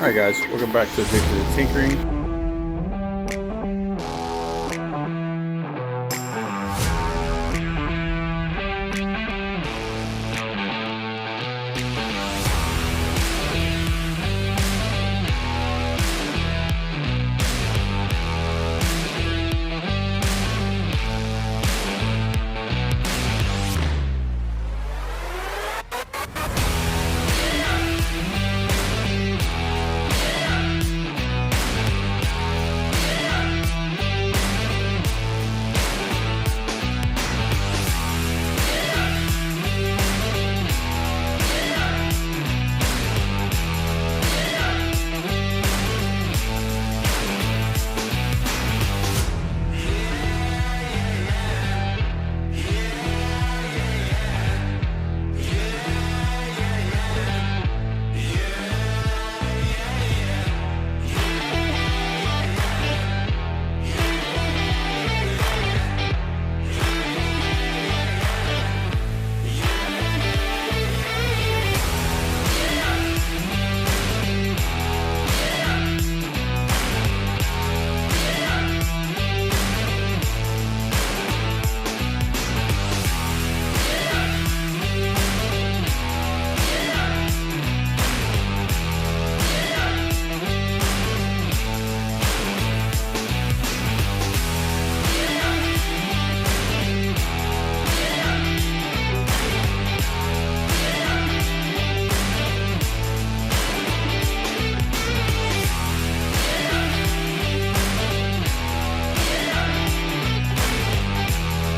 Alright guys, welcome back to Addicted to Tinkering.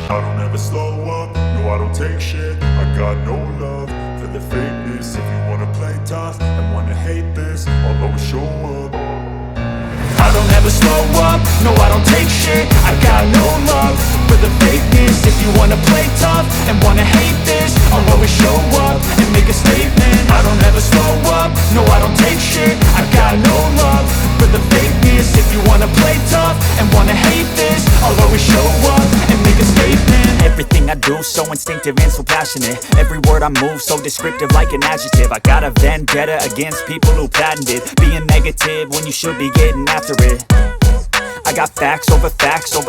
I don't ever slow up, no I don't take shit. I got no love for the fakeness. If you wanna play tough and wanna hate this, I'll always show up. I don't ever slow up, no I don't take shit. I got no love for the fakeness. If you wanna play tough and wanna hate this, I'll always show up and make a statement. I don't ever slow up, no I don't take shit. I got no love for the fakeness. If you wanna play tough and wanna hate this, I'll always show up and make a statement. Everything I do so instinctive and so passionate. Every word I move so descriptive like an adjective. I got a vendetta against people who patented being negative when you should be getting after it. I got facts over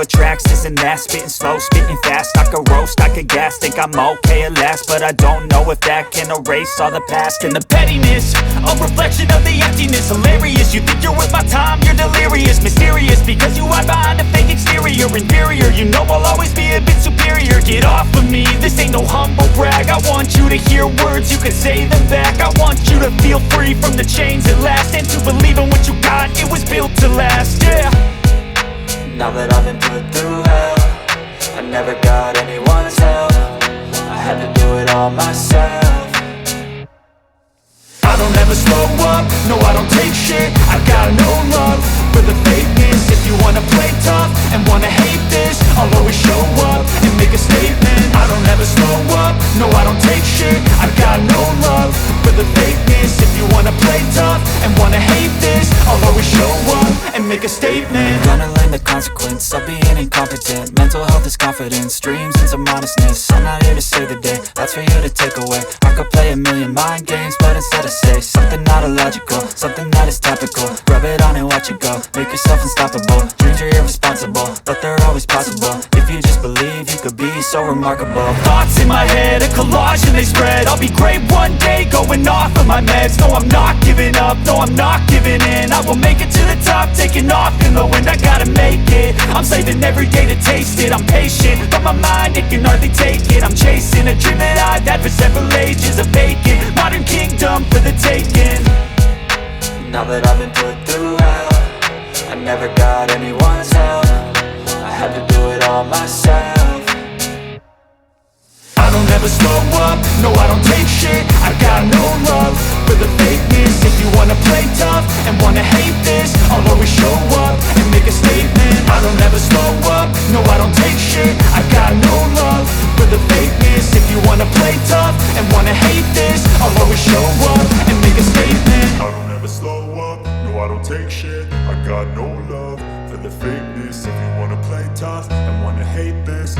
tracks, this and that. Spitting slow, spitting fast. I could roast, I could gas. Think I'm okay at last, but I don't know if that can erase all the past. And the pettiness, a reflection of the emptiness. Hilarious, you think you're worth my time, you're delirious. Mysterious, because you hide behind a fake exterior. Inferior, you know I'll always be a bit superior. Get off of me, this ain't no humble brag. I want you to hear words, you can say them back. I want you to feel free from the chains at last, and to believe in what you got, it was built to last, yeah. Now that I've been put through hell, I never got anyone's help. I had to do it all myself. I don't ever slow up, no I don't take shit. I got no love for the fakeness. If you wanna play tough and wanna hate this, I'll always show up and make a statement. I don't ever slow up, no I don't take shit. I got no love for the fakeness. If you wanna play tough and wanna hate this, I'll always show up and make a statement. Gonna learn the consequence of being incompetent. Mental health is confidence, dreams and some modestness. I'm not here to save the day, that's for you to take away. I could play a million mind games, but instead I say something not illogical, something that is topical. Rub it on and watch it go, make yourself unstoppable. Dreams are irresponsible, but they're always possible. If you just believe, you could be so remarkable. Thoughts in my head, a collage and they spread. I'll be great one day, going off of my meds. No, I'm not giving up, no, I'm not giving in. I will make it to the top, taking off in the wind. I gotta make it, I'm saving every day to taste it. I'm patient, but my mind, it can hardly take it. I'm chasing a dream that I've had for several ages. A vacant, modern kingdom for the taking. Now that I've been put through hell, I never got anyone's help. I had to do it all myself. I don't ever slow up, no I don't take shit. I got no love for the fakeness. If you wanna play tough and wanna hate this, I'll always show up and make a statement. I don't ever slow up, no I don't take shit. I got no love for the fakeness. If you wanna play tough and wanna hate this, I'll always show up and make a statement. I don't ever slow up, no I don't take shit. I got no love for the fakeness. If you wanna play tough and wanna hate this,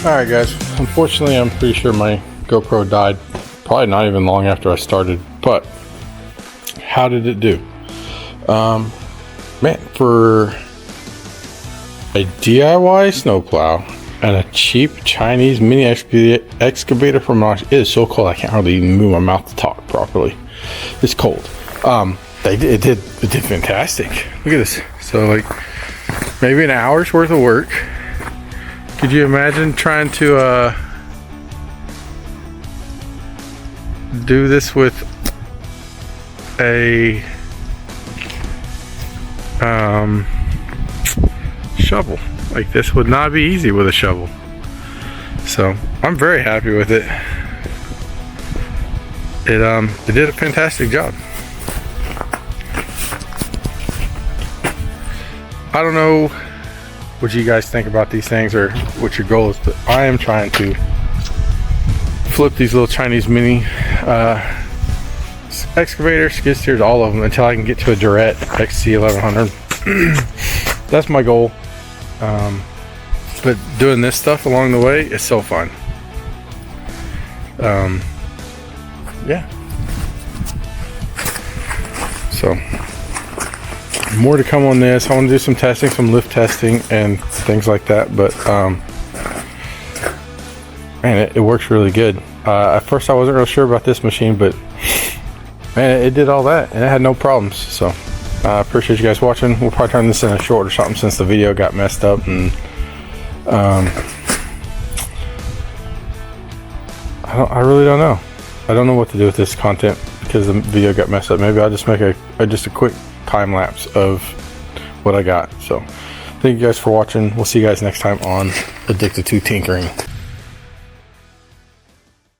Alright guys, unfortunately I'm pretty sure my GoPro died probably not even long after I started, but how did it do? Man, for a DIY snowplow and a cheap Chinese mini excavator from it is so cold I can't hardly even move my mouth to talk properly. It's cold. It did fantastic. Look at this. So like maybe an hour's worth of work. Could you imagine trying to do this with a shovel? Like, this would not be easy with a shovel. So I'm very happy with it. It did a fantastic job. I don't know what you guys think about these things or what your goal is, but I am trying to flip these little Chinese mini excavator, skid steers, all of them until I can get to a Durette XC1100. That's my goal. But doing this stuff along the way is so fun. Yeah. So more to come on this. I want to do some testing, some lift testing and things like that, but man, it works really good. At first I wasn't real sure about this machine, but man, it did all that and it had no problems. So I appreciate you guys watching. We'll probably turn this in a short or something since the video got messed up, and I really don't know. I don't know what to do with this content because the video got messed up. Maybe I'll just make a quick time lapse of what I got. So thank you guys for watching. We'll see you guys next time on Addicted to Tinkering.